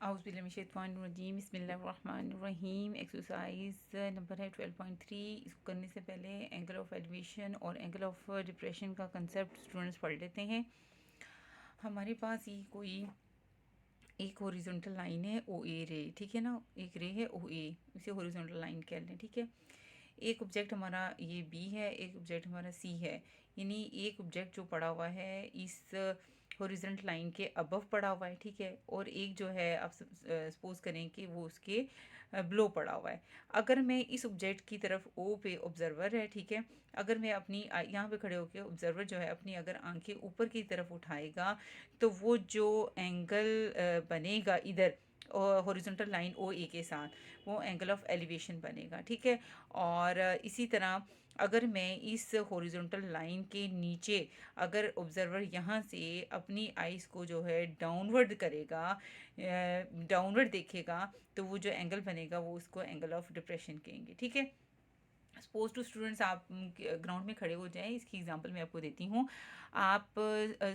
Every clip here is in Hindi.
औज़ुबिल्लाहिमिनश्शैतानिर्रजीम बिस्मिल्लाहिर्रहमानिर्रहीम। एक्सरसाइज नंबर है 12.3। इसको करने से पहले एंगल ऑफ एलिवेशन और एंगल ऑफ डिप्रेशन का कंसेप्ट स्टूडेंट्स पढ़ लेते हैं। हमारे पास ये कोई एक हॉरिजॉन्टल लाइन है ओ ए रे, ठीक है ना, एक रे है ओ ए, इसे हॉरिजॉन्टल लाइन कह लें, ठीक है। एक ऑब्जेक्ट हमारा ये बी है, एक ऑब्जेक्ट हमारा सी है, यानी एक ऑब्जेक्ट जो पड़ा हुआ है इस हॉरिजॉन्टल लाइन के अबव पड़ा हुआ है, ठीक है, और एक जो है आप सपोज करें कि वो उसके ब्लो पड़ा हुआ है। अगर मैं इस ऑब्जेक्ट की तरफ ओ पे ऑब्जर्वर है, ठीक है, अगर मैं अपनी यहाँ पे खड़े होकर ऑब्जर्वर जो है अपनी अगर आंखें ऊपर की तरफ उठाएगा तो वो जो एंगल बनेगा इधर हॉरिजॉन्टल लाइन ओ ए के साथ, वो एंगल ऑफ एलिवेशन बनेगा, ठीक है। और इसी तरह अगर मैं इस हॉरिजॉन्टल लाइन के नीचे अगर ऑब्जर्वर यहाँ से अपनी आइज़ को जो है डाउनवर्ड करेगा, डाउनवर्ड देखेगा, तो वो जो एंगल बनेगा वो उसको एंगल ऑफ डिप्रेशन कहेंगे, ठीक है। सपोज टू स्टूडेंट्स आप ग्राउंड में खड़े हो जाएं, इसकी एग्जांपल मैं आपको देती हूँ। आप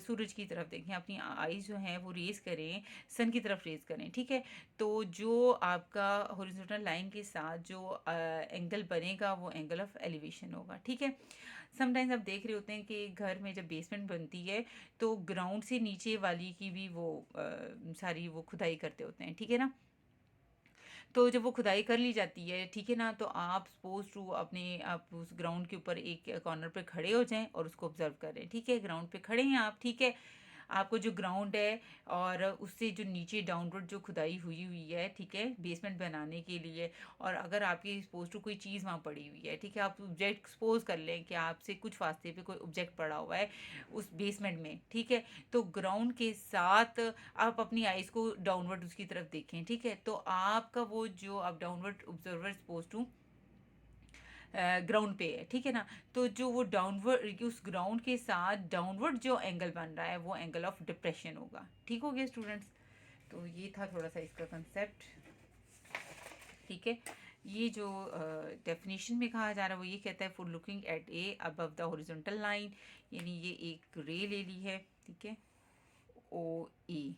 सूरज की तरफ देखें, अपनी आईज जो हैं वो रेज करें, सन की तरफ रेज करें, ठीक है। तो जो आपका हॉरिजॉन्टल लाइन के साथ जो एंगल बनेगा वो एंगल ऑफ एलिवेशन होगा, ठीक है। समटाइम्स आप देख रहे होते हैं कि घर में जब बेसमेंट बनती है तो ग्राउंड से नीचे वाली की भी वो सारी वो खुदाई करते होते हैं, ठीक है ना। तो जब वो खुदाई कर ली जाती है, ठीक है ना, तो आप सपोज टू अपने आप उस ग्राउंड के ऊपर एक कॉर्नर पे खड़े हो जाएं और उसको ऑब्जर्व करें, ठीक है। ग्राउंड पे खड़े हैं आप, ठीक है। आपको जो ग्राउंड है और उससे जो नीचे डाउनवर्ड जो खुदाई हुई हुई है, ठीक है, बेसमेंट बनाने के लिए, और अगर आपकी सपोज टू कोई चीज़ वहाँ पड़ी हुई है, ठीक है, आप ऑब्जेक्ट सपोज कर लें कि आपसे कुछ फासले पे कोई ऑब्जेक्ट पड़ा हुआ है उस बेसमेंट में, ठीक है। तो ग्राउंड के साथ आप अपनी आइज़ को डाउनवर्ड उसकी तरफ देखें, ठीक है। तो आपका वो जो आप downward observer suppose to ground पे है, ठीक है ना, तो जो वो डाउनवर्ड उस ग्राउंड के साथ डाउनवर्ड जो एंगल बन रहा है वो एंगल ऑफ डिप्रेशन होगा, ठीक हो गया स्टूडेंट्स। तो ये था थोड़ा सा इसका कंसेप्ट, ठीक है। ये जो डेफिनेशन में कहा जा रहा है वो ये कहता है for looking eight A above the horizontal line, यानी ये एक रे ले ली है, ठीक है, ओ ए,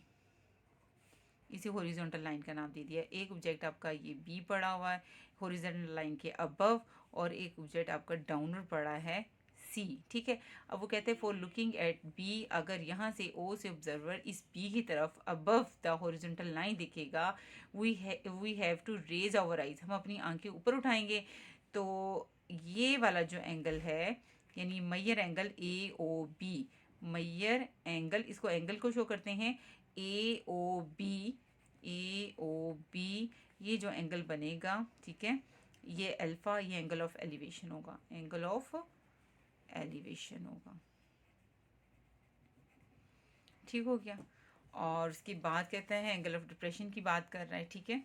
इसे हॉरिजॉन्टल लाइन का नाम दे दिया। एक ऑब्जेक्ट आपका ये बी पड़ा हुआ है हॉरिजॉन्टल लाइन के अबव, और एक ऑब्जेक्ट आपका डाउनवर्ड पड़ा है सी, ठीक है। अब वो कहते हैं फॉर लुकिंग एट बी, अगर यहाँ से ओ से ऑब्जर्वर इस बी की तरफ अबव द हॉरिजॉन्टल लाइन दिखेगा, we have to raise our eyes, हम अपनी आंखें ऊपर उठाएंगे तो ये वाला जो एंगल है यानी मैयर एंगल ए ओ बी, मैयर एंगल, इसको एंगल को शो करते हैं ए ओ बी, ए ओ बी, ये जो एंगल बनेगा, ठीक है, ये अल्फा, ये एंगल ऑफ एलिवेशन होगा, एंगल ऑफ एलिवेशन होगा, ठीक हो गया। और उसके बाद कहते हैं एंगल ऑफ डिप्रेशन की बात कर रहा है, ठीक है।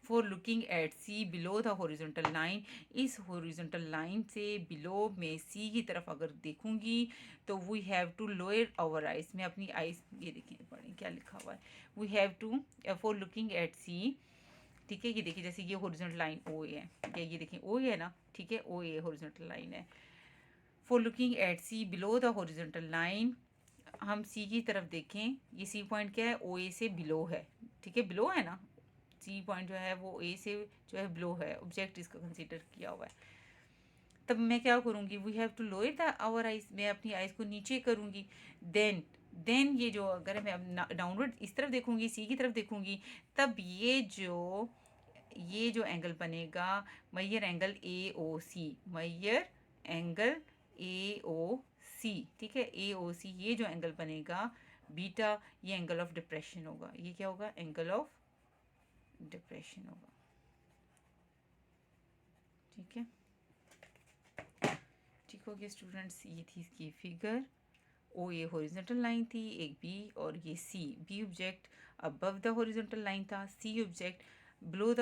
For looking at C below the horizontal line, इस हॉरिजॉन्टल लाइन से बिलो में सी की तरफ अगर देखूंगी तो we have to lower our eyes, मैं अपनी आइज, ये देखें पढ़ें क्या लिखा हुआ है, we have to for looking at C, ठीक है। ये देखिए जैसे ये हॉरिजॉन्टल लाइन ओ ए है, ठीक है, ये देखिए ओ ए है ना, ठीक है, ओ ए हॉरिजॉन्टल लाइन है। For looking at C below the horizontal line, हम सी की तरफ देखें, ये सी पॉइंट क्या है, ओ ए से बिलो है, ठीक है, बिलो है ना, सी पॉइंट जो है वो ए से जो है ब्लो है, ऑब्जेक्ट इसका कंसीडर किया हुआ है। तब मैं क्या करूँगी, we have to lower the our eyes, मैं अपनी आइज को नीचे करूँगी। देन ये जो अगर मैं डाउनवर्ड इस तरफ देखूँगी, सी की तरफ देखूँगी, तब ये जो एंगल बनेगा Maihar angle A O C, Maihar angle A ओ सी, ठीक है, ए ओ सी, ये जो एंगल बनेगा बीटा, ये एंगल ऑफ डिप्रेशन होगा, ये क्या होगा, एंगल ऑफ डिप्रेशन होगा, ठीक है। ठीक हो गया स्टूडेंट्स, ये थी इसकी फिगर। ओ ये हॉरिजॉन्टल लाइन थी एक बी, और ये C, B object above the horizontal line था, C object below the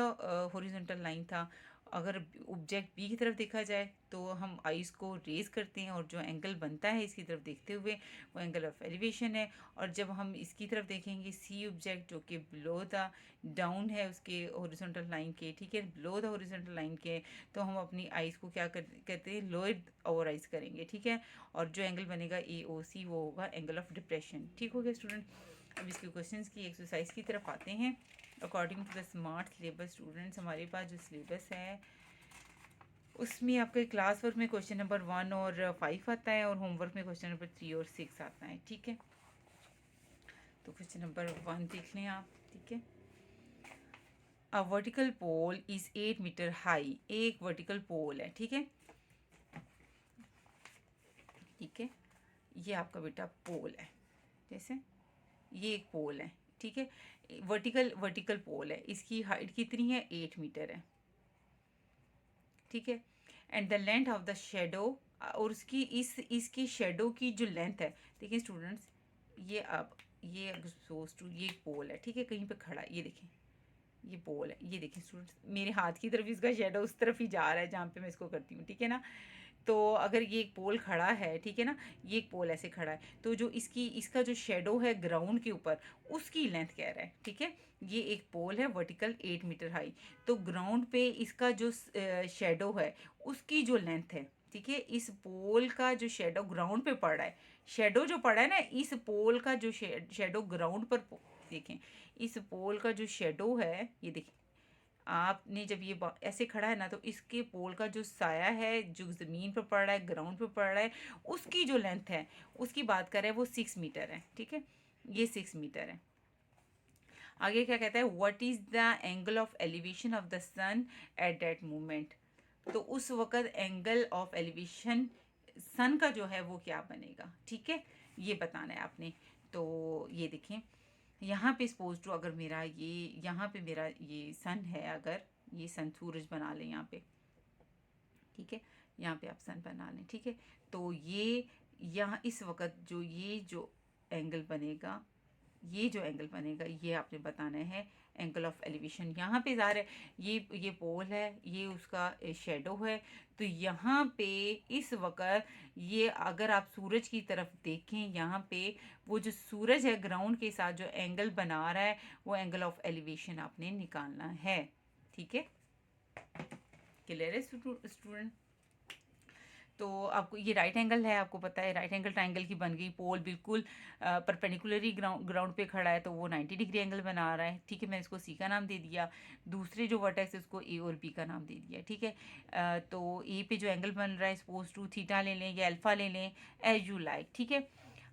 horizontal line था। अगर ऑब्जेक्ट बी की तरफ देखा जाए तो हम आइज़ को रेज करते हैं और जो एंगल बनता है इसकी तरफ देखते हुए वो एंगल ऑफ एलिवेशन है। और जब हम इसकी तरफ देखेंगे सी ऑब्जेक्ट जो कि बिलो द डाउन है उसके हॉरिजॉन्टल लाइन के, ठीक है, बिलो द हॉरिजॉन्टल लाइन के, तो हम अपनी आइज़ को क्या कहते हैं, लोअर आवर आइज़ करेंगे, ठीक है। और जो एंगल बनेगा ए ओ सी वो होगा एंगल ऑफ डिप्रेशन, ठीक हो गया स्टूडेंट। अब इसके क्वेश्चंस की एक्सरसाइज की तरफ आते हैं। According to the smart syllabus students, हमारे पास जो सिलेबस है उसमें आपके क्लास वर्क में क्वेश्चन नंबर 1 और 5 आता है, और होमवर्क में क्वेश्चन नंबर 3 और 6 आता है। ठीक है, तो क्वेश्चन नंबर 1 देख लें आप। ठीक है, a vertical pole is 8 metre high. एक वर्टिकल पोल है। ठीक है, ठीक है, ये आपका बेटा पोल है। जैसे ये एक पोल है। ठीक है, वर्टिकल वर्टिकल पोल है, इसकी हाइट कितनी है? 8 मीटर है। ठीक है, and the length of the shadow, और उसकी इसकी शेडो की जो लेंथ है, देखिए स्टूडेंट्स, ये अब ये सपोज टू ये पोल है। ठीक है, कहीं पे खड़ा है, ये देखें ये पोल है। ये देखें स्टूडेंट्स, मेरे हाथ की तरफ इसका शेडो उस तरफ ही जा रहा है जहाँ पे मैं इसको करती हूँ। ठीक है ना, तो अगर ये एक पोल खड़ा है, ठीक है ना, ये एक पोल ऐसे खड़ा है, तो जो इसका जो शेडो है ग्राउंड के ऊपर, उसकी लेंथ कह रहा है। ठीक है, ये एक पोल है वर्टिकल 8 मीटर हाई, तो ग्राउंड पे इसका जो शेडो है उसकी जो लेंथ है, ठीक है, इस पोल का जो शेडो ग्राउंड पे पड़ रहा है, शेडो जो पड़ा है ना, इस पोल का जो शेडो ग्राउंड पर, देखें इस पोल का जो शेडो है, ये देखें आपने जब ये ऐसे खड़ा है ना, तो इसके पोल का जो साया है जो ज़मीन पर पड़ रहा है, ग्राउंड पर पड़ रहा है, उसकी जो लेंथ है, उसकी बात कर रहे हैं, वो 6 मीटर है। ठीक है, ये 6 मीटर है। आगे क्या कहता है, what is the angle of elevation of the sun at that moment. तो उस वक़्त एंगल ऑफ एलिवेशन सन का जो है वो क्या बनेगा। ठीक है, ये बताना है आपने। तो ये देखें, यहाँ पे सपोज टू अगर मेरा ये यहाँ पे मेरा ये सन है, अगर ये सन सूरज बना लें यहाँ पे। ठीक है, यहाँ पे आप सन बना लें। ठीक है, तो ये यहाँ इस वक्त जो एंगल बनेगा, ये जो एंगल बनेगा, ये आपने बताना है एंगल ऑफ एलिवेशन। यहाँ पे ज़ाहिर है ये पोल है, ये उसका शेडो है, तो यहाँ पे इस वक्त ये अगर आप सूरज की तरफ देखें, यहाँ पे वो जो सूरज है ग्राउंड के साथ जो एंगल बना रहा है, वो एंगल ऑफ एलिवेशन आपने निकालना है। ठीक है, क्लियर है स्टूडेंट। तो आपको ये राइट एंगल है, आपको पता है राइट एंगल ट्राइंगल की बन गई। पोल बिल्कुल परपेंडिकुलरली ग्राउंड पे खड़ा है, तो वो 90 डिग्री एंगल बना रहा है। ठीक है, मैंने इसको सी का नाम दे दिया, दूसरे जो वर्टेक्स है उसको ए और बी का नाम दे दिया। ठीक है, तो ए पे जो एंगल बन रहा है, सपोज टू थीटा ले लें या अल्फ़ा ले लें, एज यू लाइक। ठीक है,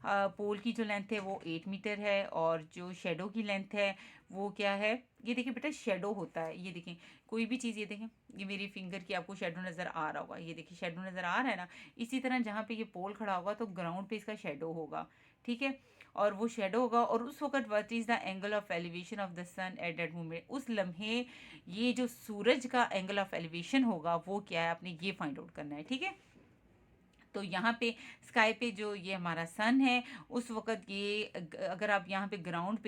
पोल की जो लेंथ है वो 8 मीटर है, और जो शेडो की लेंथ है वो क्या है, ये देखिए बेटा शेडो होता है, ये देखें कोई भी चीज़, ये देखें ये मेरी फिंगर की आपको शेडो नज़र आ रहा होगा, ये देखिए शेडो नज़र आ रहा है ना। इसी तरह जहाँ पे ये पोल खड़ा होगा तो ग्राउंड पे इसका शेडो होगा। ठीक है, और वो शेडो होगा, और उस वक्त what is the angle of elevation of the sun at that moment, उस लम्हे ये जो सूरज का एंगल ऑफ एलिवेशन होगा वो क्या है, आपने ये फाइंड आउट करना है। ठीक है, तो यहाँ पे स्काई पे जो ये हमारा सन है, उस वक़्त ये अगर आप यहाँ पे ग्राउंड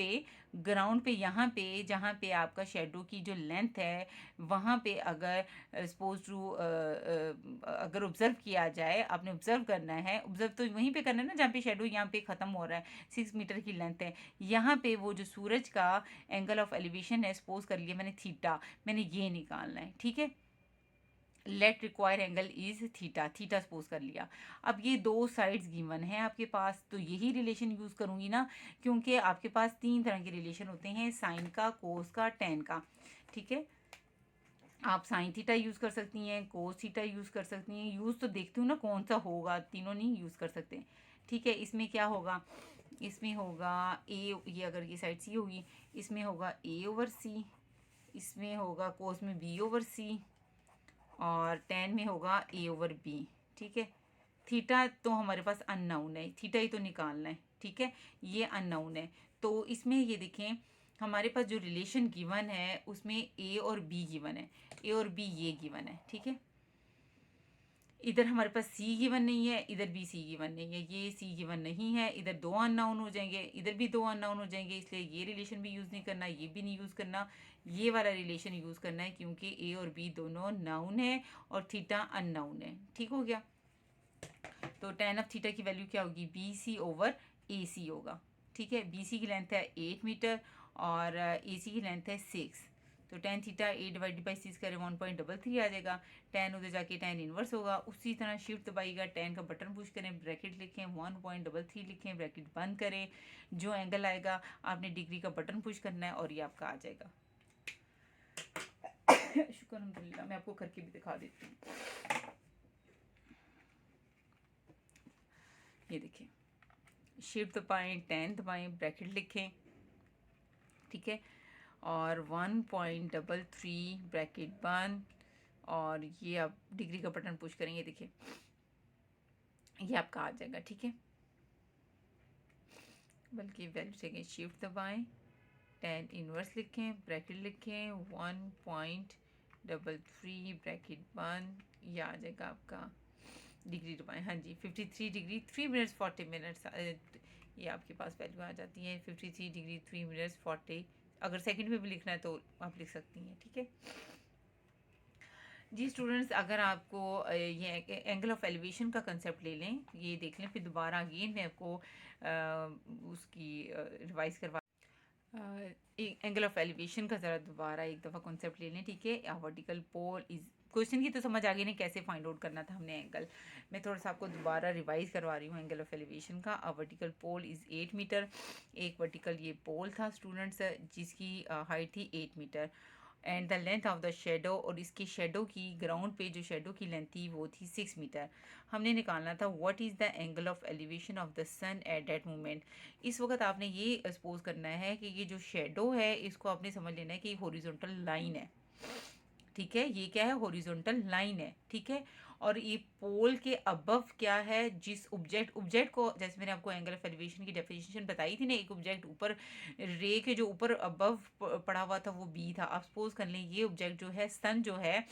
पे यहाँ पे जहाँ पे आपका शेडो की जो लेंथ है, वहाँ पे अगर सपोज टू अगर ऑब्ज़र्व किया जाए, आपने ऑब्ज़र्व करना है, ऑब्ज़र्व तो वहीं पे करना है ना जहाँ पे शेडो यहाँ पे ख़त्म हो रहा है, 6 मीटर की लेंथ है। यहाँ पे वो जो सूरज का एंगल ऑफ एलिवेशन है, सपोज कर लिया मैंने थीटा, मैंने ये निकालना है। ठीक है, let require angle is theta, theta suppose कर लिया। अब ये दो साइड्स गिवन है आपके पास, तो यही रिलेशन यूज़ करूँगी ना, क्योंकि आपके पास 3 तरह के रिलेशन होते हैं, साइन का, कोस का, टेन का। ठीक है, आप साइन थीटा यूज़ कर सकती हैं, कोस थीटा यूज़ कर सकती हैं। यूज़ तो देखती हूँ ना कौन सा होगा, तीनों नहीं यूज़ कर सकते। ठीक है, इसमें क्या होगा, इसमें होगा ए, ये अगर ये साइड सी होगी, इसमें होगा ए ओवर सी, इसमें होगा कोस में बी ओवर सी, और टेन में होगा ए ओवर बी। ठीक है, थीटा तो हमारे पास अननोन है, थीटा ही तो निकालना है। ठीक है, ये अननोन है, तो इसमें ये देखें हमारे पास जो रिलेशन गिवन है उसमें ए और बी गिवन है, ए और बी ये गिवन है। ठीक है, इधर हमारे पास सी गिवन नहीं है, इधर भी सी गिवन नहीं है, ये सी गिवन नहीं है, इधर दो अननाउन हो जाएंगे, इधर भी दो अननाउन हो जाएंगे, इसलिए ये रिलेशन भी यूज़ नहीं करना, ये भी नहीं यूज़ करना, ये वाला रिलेशन यूज़ करना है, क्योंकि ए और बी दोनों नाउन है और थीटा अननाउन है। ठीक हो गया, तो टेन ऑफ थीटा की वैल्यू क्या होगी, बी सी ओवर ए सी होगा। ठीक है, बी सी की लेंथ है 8 मीटर और ए सी की लेंथ है 6, तो tan थीटा 8 डिवाइडेड बाई 6 करें 1.33 आ जाएगा। tan उधर जाके tan इनवर्स होगा। उसी तरह शिफ्ट दबाइएगा, tan का बटन पुश करें, ब्रैकेट लिखें, 1.33 लिखें, ब्रैकेट बंद करें। जो एंगल आएगा आपने डिग्री का बटन पुश करना है और ये आपका आ जाएगा। शुक्र अल्हम्दुलिल्लाह। मैं आपको करके भी दिखा देती हूँ। ये देखिए, शिफ्ट दबाएं, tan दबाएं, ब्रैकेट लिखें, ठीक है, और 1.33 ब्रैकेट बंद, और ये आप डिग्री का बटन पुश करेंगे, देखिए ये आपका आ जाएगा, ठीक है। बल्कि वैल्यू से शिफ्ट दबाएं, tan इनवर्स लिखें, ब्रैकेट लिखें, 1.33 ब्रैकेट बंद, ये आ जाएगा आपका। डिग्री दबाएं, हाँ जी, 53 डिग्री 3 मिनट्स 40 मिनट्स, ये आपके पास वैल्यू आ जाती है 53 डिग्री 3 मिनट्स 40। अगर सेकंड में भी लिखना है तो आप लिख सकती हैं, ठीक है जी। स्टूडेंट्स, अगर आपको ये एंगल ऑफ एलिवेशन का कंसेप्ट ले लें, ये देख लें, फिर दोबारा अगेन मैं आपको उसकी रिवाइज करवा एंगल ऑफ एलिवेशन का ज़रा दोबारा एक दफ़ा कॉन्सेप्ट ले लें, ठीक है। वर्टिकल पोल इज क्वेश्चन की तो समझ आ गई नहीं कैसे फाइंड आउट करना था हमने एंगल। मैं थोड़ा सा आपको दोबारा रिवाइज करवा रही हूँ एंगल ऑफ एलिवेशन का। Vertical pole is 8 metre. एक वर्टिकल ये पोल था स्टूडेंट्स, जिसकी हाइट थी 8 metre, and the length of the shadow, और इसके शेडो की ग्राउंड पे जो शेडो की लेंथ थी वो थी 6 मीटर। हमने निकालना था what is the angle of elevation of the sun at that moment. इस वक्त आपने ये सपोज करना है कि ये जो शेडो है इसको आपने समझ लेना है कि हॉरिजॉन्टल लाइन है, ठीक है। ये क्या है? हॉरिजॉन्टल लाइन है, ठीक है। और ये पोल के अबव क्या है? जिस ऑब्जेक्ट को, जैसे मैंने आपको एंगल ऑफ एलिवेशन की डेफिनेशन बताई थी ना, एक ऑब्जेक्ट ऊपर रे के जो ऊपर अबव पड़ा हुआ था वो बी था। आप सपोज कर लें ये ऑब्जेक्ट जो है, सन जो है,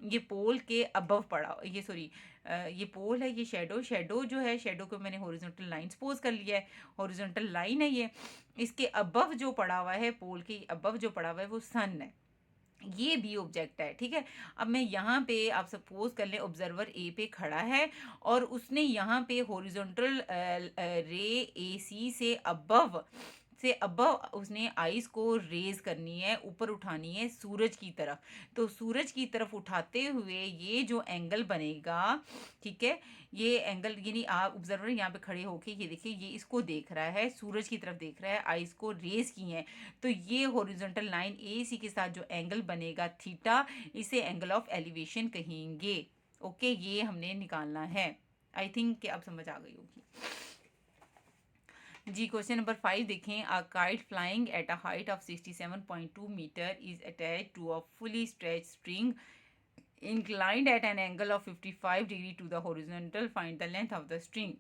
ये पोल के अबव पड़ा, ये सॉरी ये पोल है, ये शेडो जो है, शेडो को मैंने हॉरिजॉन्टल लाइन सपोज कर लिया है, हॉरिजॉन्टल लाइन है ये। इसके अबव जो पड़ा हुआ है, पोल के अबव जो पड़ा हुआ है वो सन है, ये भी ऑब्जेक्ट है, ठीक है। अब मैं यहाँ पे, आप सपोज कर लें ऑब्जर्वर ए पे खड़ा है और उसने यहाँ पे हॉरिजॉन्टल रे ए सी से अबव उसने आइस को रेज करनी है, ऊपर उठानी है सूरज की तरफ। तो सूरज की तरफ उठाते हुए ये जो एंगल बनेगा, ठीक है, ये एंगल, यानी आप ऑब्जर्वर यहाँ पे खड़े होके ये देखिए, ये इसको देख रहा है, सूरज की तरफ देख रहा है, आइस को रेज की है, तो ये हॉरिजॉन्टल लाइन ए सी के साथ जो एंगल बनेगा थीटा, इसे एंगल ऑफ एलिवेशन कहेंगे। ओके, ये हमने निकालना है। आई थिंक कि आप समझ आ गई होगी जी। क्वेश्चन नंबर 5 देखें। A kite flying at a height of 67.2 metre is attached to a fully stretched string inclined at an angle of 55 degree to the horizontal. Find the length of the string.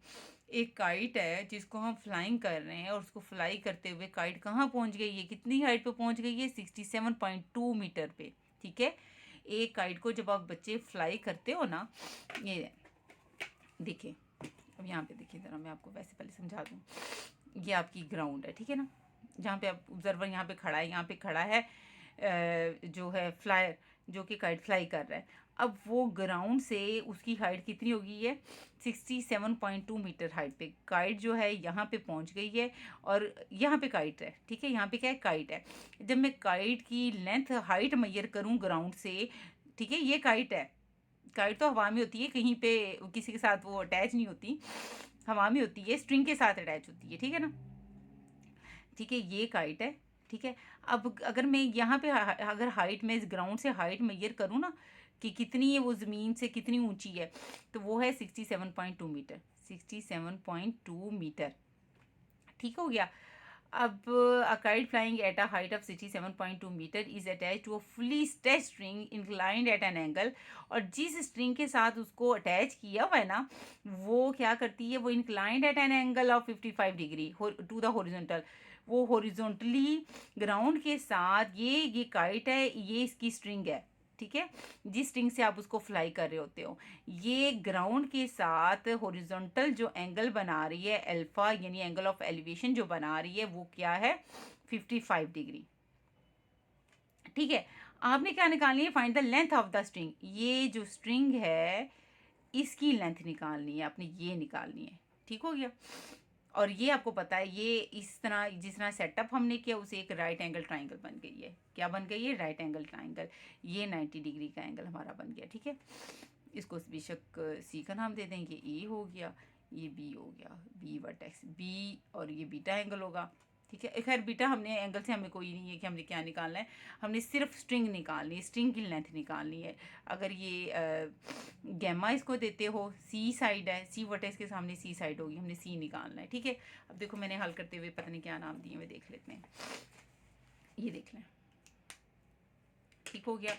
एक काइट है जिसको हम फ्लाइंग कर रहे हैं, और उसको फ्लाई करते हुए काइट कहाँ पहुंच गई है, कितनी हाइट पे पहुंच गई है? 67.2 मीटर पे, ठीक है। एक काइट को जब आप बच्चे फ्लाई करते हो ना, ये देखिए, अब यहाँ पे देखिए ज़रा, मैं आपको वैसे पहले समझा दूँ। ये आपकी ग्राउंड है, ठीक है ना, जहाँ पे आप ऑब्जर्वर यहाँ पे खड़ा है, यहाँ पे खड़ा है जो है फ्लायर, जो कि काइट फ्लाई कर रहा है। अब वो ग्राउंड से उसकी हाइट कितनी होगी है? 67.2 मीटर हाइट पे काइट जो है यहाँ पे पहुँच गई है, और यहाँ पे काइट है, ठीक है, यहाँ पे क्या है? काइट है। जब मैं काइट की लेंथ हाइट मेजर करूँ ग्राउंड से, ठीक है, ये काइट है। काइट तो हवा में होती है, कहीं पे किसी के साथ वो अटैच नहीं होती, हवा में होती है, स्ट्रिंग के साथ अटैच होती है, ठीक है ना, ठीक है, ये काइट है, ठीक है। अब अगर मैं यहाँ पे अगर हाइट में, इस ग्राउंड से हाइट मेजर करूँ ना कि कितनी है वो ज़मीन से कितनी ऊंची है, तो वो है 67.2 मीटर, 67.2 मीटर, ठीक हो गया। अब a kite flying at a height of 67.2 metre is attach to a fully stretched string inclined at an angle, और जिस स्ट्रिंग के साथ उसको अटैच किया हुआ है ना, वो क्या करती है? वो inclined at an angle of 55 degree to the horizontal. वो हॉरिजॉन्टली ग्राउंड के साथ, ये काइट है, ये इसकी स्ट्रिंग है, ठीक है, जिस स्ट्रिंग से आप उसको फ्लाई कर रहे होते हो, ये ग्राउंड के साथ हॉरिजॉन्टल जो एंगल बना रही है अल्फा, यानी एंगल ऑफ एलिवेशन जो बना रही है, वो क्या है? 55 डिग्री, ठीक है। आपने क्या निकालनी है? Find the length of the string. ये जो स्ट्रिंग है इसकी लेंथ निकालनी है आपने, ये निकालनी है, ठीक हो गया। और ये आपको पता है ये इस तरह जिस तरह सेटअप हमने किया उसे एक राइट एंगल ट्राइंगल बन गई है। क्या बन गई है? Right angle triangle. ये 90 डिग्री का एंगल हमारा बन गया, ठीक है। इसको बेशक सी का नाम दे दें, ये ए हो गया, ये बी हो गया, बी वर्टेक्स बी, और ये बीटा एंगल होगा, ठीक है। खैर बीटा हमने एंगल से हमें कोई नहीं है कि हमने क्या निकालना है, हमने सिर्फ स्ट्रिंग निकालनी है, स्ट्रिंग की लेंथ निकालनी है। अगर ये गैमा इसको देते हो, सी साइड है, सी वर्टेक्स के सामने सी साइड होगी, हमने सी निकालना है, ठीक है। अब देखो मैंने हल करते हुए पता नहीं क्या नाम दिए हुए, देख लेते हैं। ये देख लें, ठीक हो गया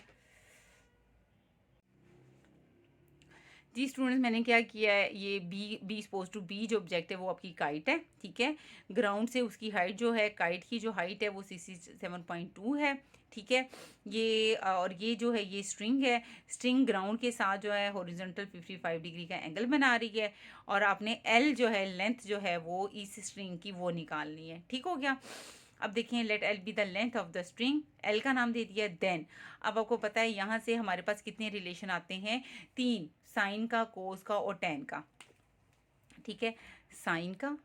जी स्टूडेंट्स। मैंने क्या किया है, ये बी सपोज टू बी जो ऑब्जेक्ट है वो आपकी काइट है, ठीक है। ग्राउंड से उसकी हाइट जो है, काइट की जो हाइट है वो 67.2 है, ठीक है। ये और ये जो है ये स्ट्रिंग है, स्ट्रिंग ग्राउंड के साथ जो है हॉरिजॉन्टल 55 डिग्री का एंगल बना रही है, और आपने एल जो है लेंथ जो है वो इस स्ट्रिंग की वो निकालनी है, ठीक हो गया। अब देखिए, let L be the length of the string, L का नाम दे दिया देन। अब आपको पता है यहाँ से हमारे पास कितने रिलेशन आते हैं, 3, साइन का, कोस का और टेन का, ठीक है। साइन का,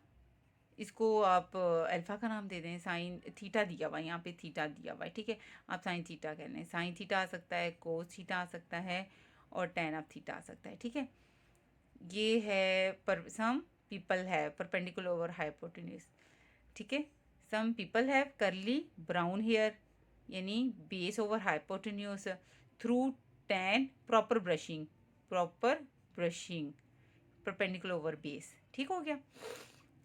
इसको आप अल्फ़ा का नाम दे दें, साइन थीटा दिया हुआ है, यहाँ पे थीटा दिया हुआ है, ठीक है। आप साइन थीटा कह लें, साइन थीटा आ सकता है, कोस थीटा आ सकता है, और टेन ऑफ थीटा आ सकता है, ठीक है। ये है पर सम पीपल है परपेंडिकुलर ओवर हाइपोटेन्यूज, ठीक है। सम पीपल हैव करली ब्राउन हेयर, यानी base over hypotenuse through ten proper brushing perpendicular over base, ठीक हो गया।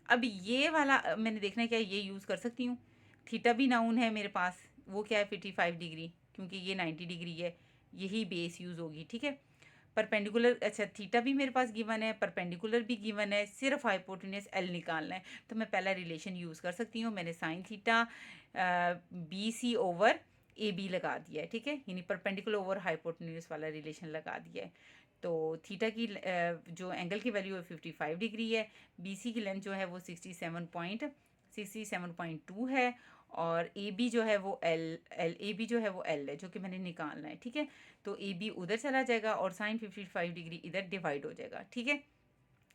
अब ये वाला मैंने देखना है क्या ये यूज़ कर सकती हूँ। थीटा भी नाउन है मेरे पास, वो क्या है 55 डिग्री, क्योंकि ये 90 डिग्री है, यही बेस यूज़ होगी, ठीक है। परपेंडिकुलर, अच्छा थीटा भी मेरे पास गिवन है, परपेंडिकुलर भी गिवन है, सिर्फ हाइपोटेन्यूज एल निकालना है, तो मैं पहला रिलेशन यूज़ कर सकती हूँ। मैंने sine theta B C over A B लगा दिया है, ठीक है, यानी परपेंडिकुलर ओवर हाइपोटेन्यूज वाला रिलेशन लगा दिया है। तो थीटा की जो एंगल की वैल्यू है 55 डिग्री है, बी सी की लेंथ जो है वो 67.2 है, और ए बी जो है वो एल ए बी जो है वो एल है, जो कि मैंने निकालना है, ठीक है। तो ए बी उधर चला जाएगा और साइन 55 डिग्री इधर डिवाइड हो जाएगा, ठीक है।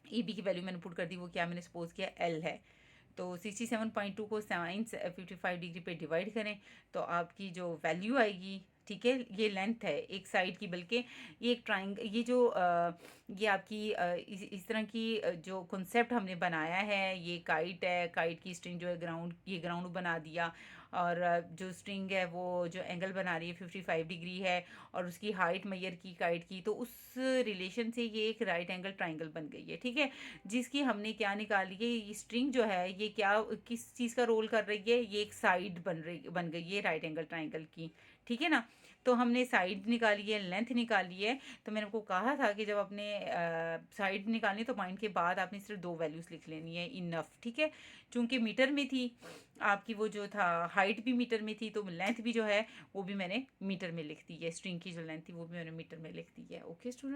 ए बी की वैल्यू मैंने पुट कर दी, वो क्या मैंने सपोज किया एल है। तो 67.2 को साइन 55 डिग्री पे डिवाइड करें तो आपकी जो वैल्यू आएगी, ठीक है, ये लेंथ है एक साइड की, बल्कि ये एक ट्राइंग, ये जो ये आपकी इस तरह की जो कॉन्सेप्ट हमने बनाया है, ये काइट है, काइट की स्ट्रिंग जो है ग्राउंड, ये ग्राउंड बना दिया, और जो स्ट्रिंग है वो जो एंगल बना रही है 55 डिग्री है, और उसकी हाइट मैयर की काइट की, तो उस रिलेशन से ये एक राइट एंगल ट्राइंगल बन गई है, ठीक है। जिसकी हमने क्या निकाली है, ये स्ट्रिंग जो है ये क्या किस चीज़ का रोल कर रही है, ये एक साइड बन गई है राइट एंगल ट्राइंगल की, ठीक है ना। तो हमने साइड निकाली है, लेंथ निकाली है, तो मैंने आपको कहा था कि जब आपने साइड निकालनी तो पॉइंट के बाद आपने सिर्फ 2 वैल्यूज़ लिख लेनी है, इनफ, ठीक है। चूँकि मीटर में थी आपकी, वो जो था हाइट भी मीटर में थी, तो लेंथ भी जो है वो भी मैंने मीटर में लिख दी है, स्ट्रिंग की जो लेंथ थी वो भी मैंने मीटर में लिख दी है। Okay student.